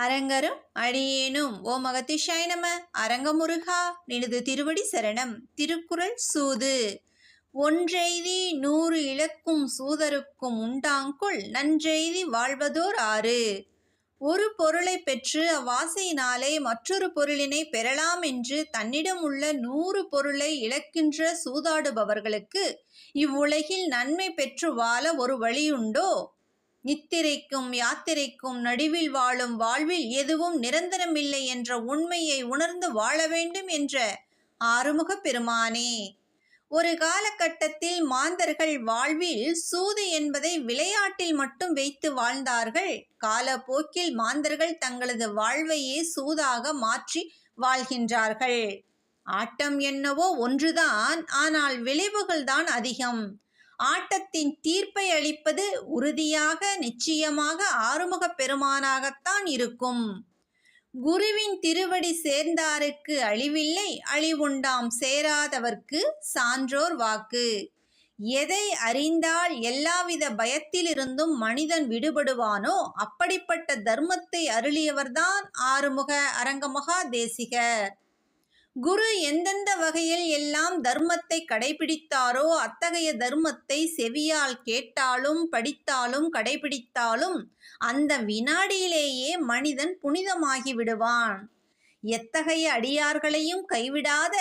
அரங்கரும் அடியேனும் ஓம் அகத்திஷாய நம. அரங்கமுருகா நினது திருவடி சரணம். திருக்குறள் சூது. ஒன்றெய்தி 100 இழக்கும் சூதருக்கும் உண்டாங்கொல் நன்றெய்தி வாழ்வதோர் ஆறு. ஒரு பொருளை பெற்று அவ்வாசையினாலே மற்றொரு பொருளினை பெறலாம் என்று தன்னிடம் உள்ள 100 பொருளை இழக்கின்ற சூதாடுபவர்களுக்கு இவ்வுலகில் நன்மை பெற்று வாழ ஒரு வழியுண்டோ? நித்திரைக்கும் யாத்திரைக்கும் நடுவில் வாழும் வாழ்வில் எதுவும் நிரந்தரமில்லை என்ற உண்மையை உணர்ந்து வாழ வேண்டும் என்ற ஆறுமுகப் பெருமானே. ஒரு காலகட்டத்தில் மாந்தர்கள் வாழ்வில் சூது என்பதை விளையாட்டில் மட்டும் வைத்து வாழ்ந்தார்கள். காலப்போக்கில் மாந்தர்கள் தங்களது வாழ்வையே சூதாக மாற்றி வாழ்கின்றார்கள். ஆட்டம் என்னவோ ஒன்றுதான், ஆனால் விளைவுகள் தான் அதிகம். ஆட்டத்தின் தீர்ப்பை அளிப்பது உறுதியாக நிச்சயமாக ஆறுமுகப் பெருமானாகத்தான் இருக்கும். குருவின் திருவடி சேர்ந்தாருக்கு அழிவில்லை, அழிவுண்டாம் சேராதவர்க்கு சான்றோர் வாக்கு. எதை அறிந்தால் எல்லாவித பயத்திலிருந்தும் மனிதன் விடுபடுவானோ அப்படிப்பட்ட தர்மத்தை அருளியவர்தான் ஆறுமுக அரங்கமகா தேசிகர். குரு எந்தெந்த வகையில் எல்லாம் தர்மத்தை கடைபிடித்தாரோ அத்தகைய தர்மத்தை செவியால் கேட்டாலும் படித்தாலும் கடைபிடித்தாலும் அந்த வினாடியிலேயே மனிதன் புனிதமாகி விடுவான். எத்தகைய அடியார்களையும் கைவிடாத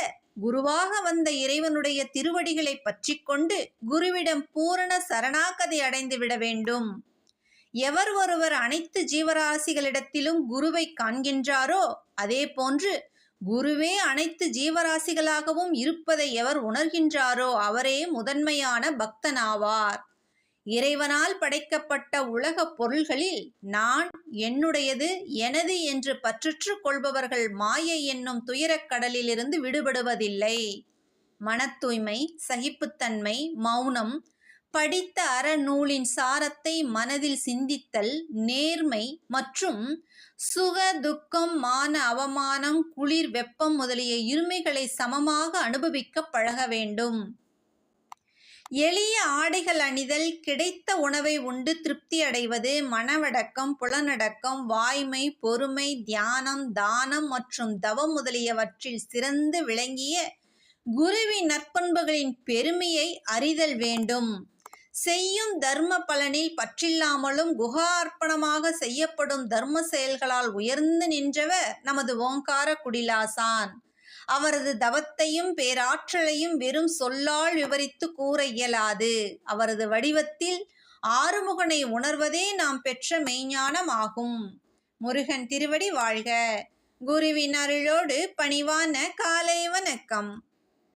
குருவாக வந்த இறைவனுடைய திருவடிகளை பற்றி கொண்டு குருவிடம் பூரண சரணாகதி அடைந்து விட வேண்டும். எவர் ஒருவர் அனைத்து ஜீவராசிகளிடத்திலும் குருவை காண்கின்றாரோ அதே போன்று குருவே அனைத்து ஜீவராசிகளாகவும் இருப்பதை எவர் உணர்கின்றாரோ அவரே முதன்மையான பக்தனாவார். இறைவனால் படைக்கப்பட்ட உலகப் பொருள்களில் நான், என்னுடையது, எனது என்று பற்றுற்று கொள்பவர்கள் மாயை என்னும் துயரக் கடலிலிருந்து விடுபடுவதில்லை. மனத்தூய்மை, சகிப்புத்தன்மை, மௌனம், படித்த அறநூலின் சாரத்தை மனதில் சிந்தித்தல், நேர்மை மற்றும் சுக துக்கம், மான அவமானம், குளிர் வெப்பம் முதலிய இருமைகளை சமமாக அனுபவிக்க பழக வேண்டும். எளிய ஆடைகள் அணிதல், கிடைத்த உணவை உண்டு திருப்தி அடைவது, மனவடக்கம், புலனடக்கம், வாய்மை, பொறுமை, தியானம், தானம் மற்றும் தவம் முதலியவற்றில் சிறந்து விளங்கிய குருவின் நற்பண்புகளின் பெருமையை அறிதல் வேண்டும். செய்யும் தர்ம பலனில் பற்றில்லாமலும் குகார்ப்பணமாக செய்யப்படும் தர்ம செயல்களால் உயர்ந்து நின்றவர் நமது ஓங்கார குடிலாசான். அவரது தவத்தையும் பேராற்றலையும் வெறும் சொல்லால் விவரித்து கூற இயலாது. அவரது வடிவத்தில் ஆறுமுகனை உணர்வதே நாம் பெற்ற மெய்ஞானம் ஆகும். முருகன் திருவடி வாழ்க. குருவின் அருளோடு பணிவான காலை வணக்கம்.